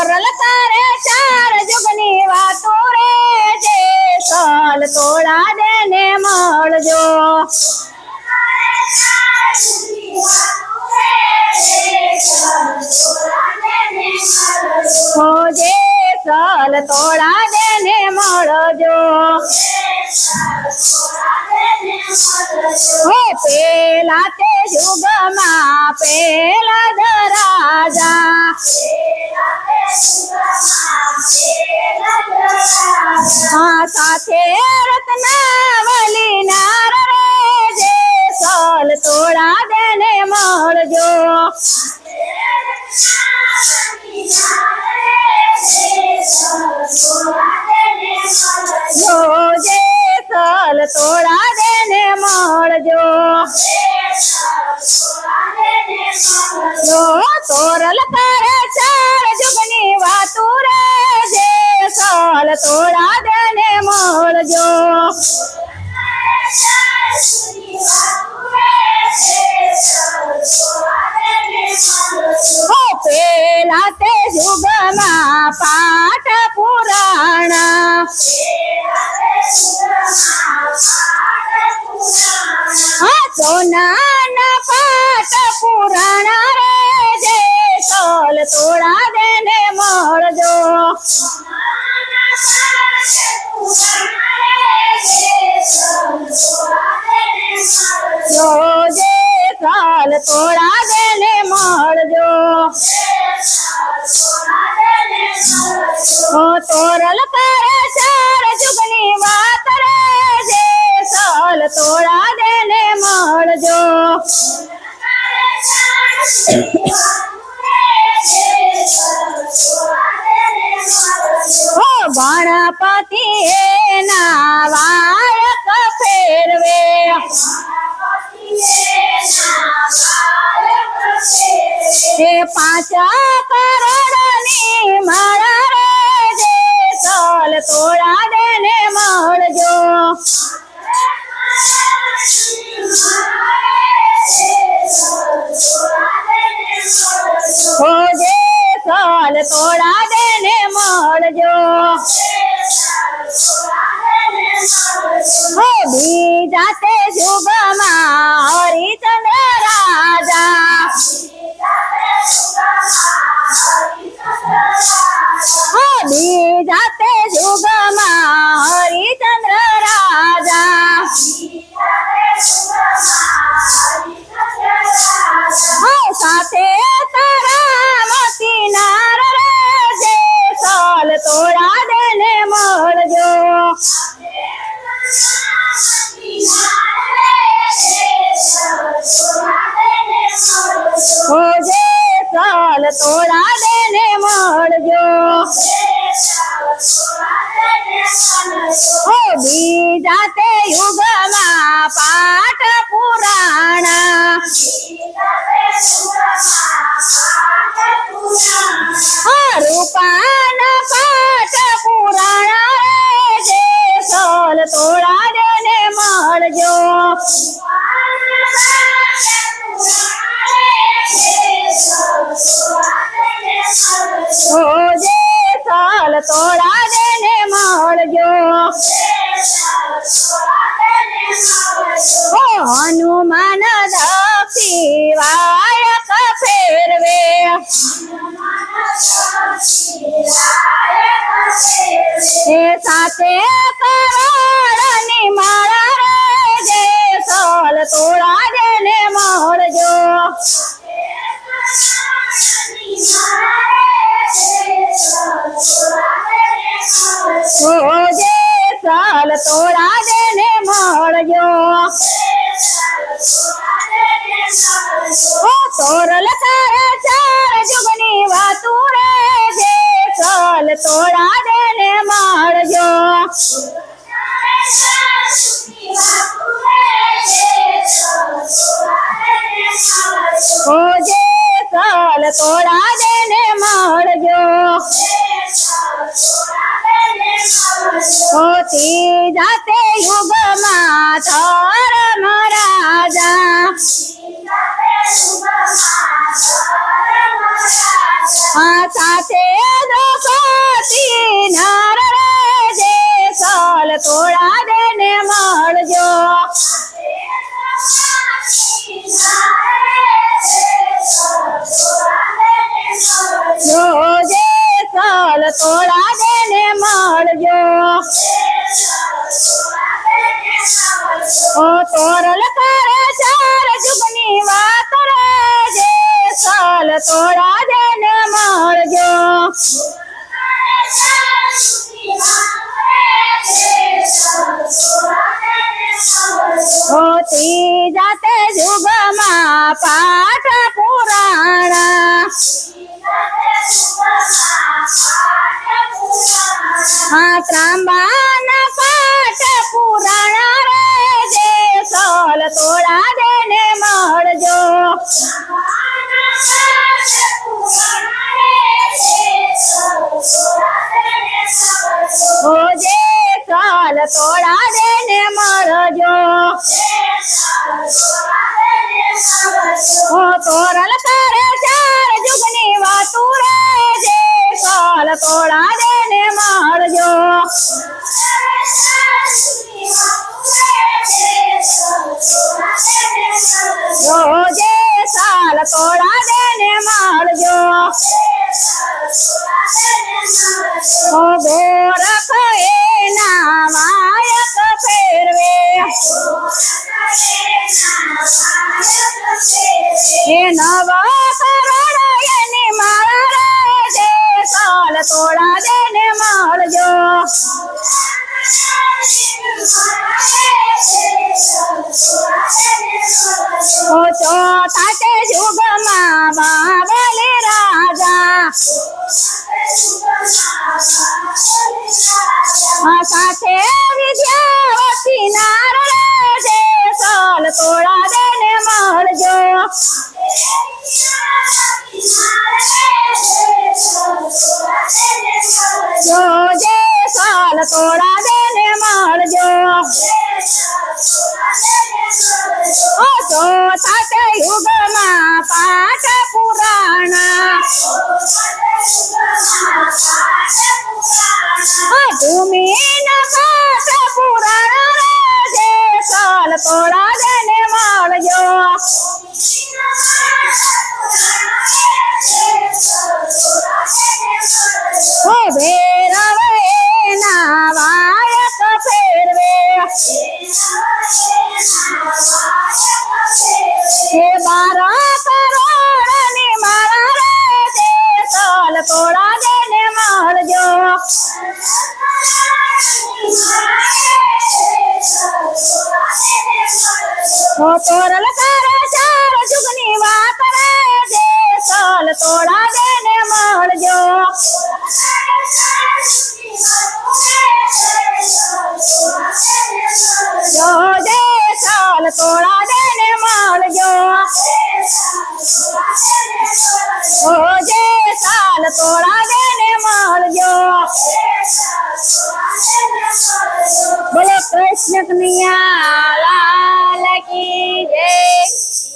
તોરલ કરે ચાર જુગની વાતો રે જે સોલ તોડા દે ને મળજો હો જે સોલ તોડા દે ને મળજો હો પેલા તે યુગમાં પેલા જ રાજા હા સાથે રત્નાવલી નાર રે જે સોલ તોડા દે ને મળજો જે સોલ તોડા દે ને મળજો તોરલ કરે ચાર જુગની વાતો રે જે સોલ તોડા દે ને મળજો પેલા તે યુગમાં પાઠ પુરાણા સોનાના પાઠ પુરાણા રે જે સોલ તોડા દે ને મળજો જે સોલ તોડા દે ને મળજો તોરલ કરે ચાર જુગની વાત રે જે સોલ તોડા દે ને મળજો ગણપતિ એના વાયક ફેરવે એ 5 કરોડની માળા રે જે સોલ તોડા દે ને મળજો જે સોલ તોડા દે ને મળજો બીજા તે યુગમાં હરિચંદ્ર રાજા બીજા તે યુગમાં હરિચંદ્ર રાજા સાથે તારામતી નાર રે જે સોલ તોડા દે ને મળજો જે સોલ તોડા દે ને મળજો બીજા તે યુગમાં પાઠ પુરાણા રૂપાના પાઠ પુરાણા રે જે સોલ તોડા દે ને મળજો જે સોલ તોડા દે ને મળજો હનુમાન દક્ષી વાયક ફેરવે એ સાથે કરોડની માળા રે જે સોલ તોડા દે ને મળજો જે સોલ તોડા દે ને મળજો તોરલ કરે ચાર જુગની વાતો રે જે સોલ તોડા દે ને મળજો જે સોલ તોડા દે ને મળજો ત્રીજા તે યુગમાં ધર્મ રાજા સાથે તોળા દેને મળજો ઓ તોરલ કરે ચાર જુગની વાત રે જે સાલ તોળા દેને મળજો ઓ ત્રીજા તે જુગમાં પાઠ પુરાણા ત્રાંબાના પાઠ પુરાણા રે જે સાલ તોળા દેને મળજો ઓ જે સાલ તોળા દેને મળજો ઓ તોરલ કરે ચાર જુગની વાતું રે જે સાલ તોળા દેને મળજો ઓ જે સાલ તોળા દેને મળજો ઓ ગોરખ એના વાયક ફેરવે એ નવા કરોડ એની માળા રે જે સાલ તોળા દેને મળજો ઓ ચોથા તે જુગમાં બાબલી રાજા સાથે વિદ્યાવતી નાર રે જે સાલ તોળા દેને મળજો જો જે સાલ તોળા દેને મળજો ઓ ચોથા તે યુગમાં પાઠ પુરાણા ભૂમિના પાઠ પુરાણા રે જે સાલ તોળા દેને મળજો ઓ ભૈરવ એના વાયક ફેરવે હે 12 કરોડની માળા રે જે સાલ તોળા દેને મળજો ઓ તોરલ કરે ચાર જુગની વાત રે જે સાલ તોળા દેને મળજો જો જે સાલ તોળા દેને મળજો ઓ જે સાલ તોળા દેને મળજો બોલો કૃષ્ણ કનૈયા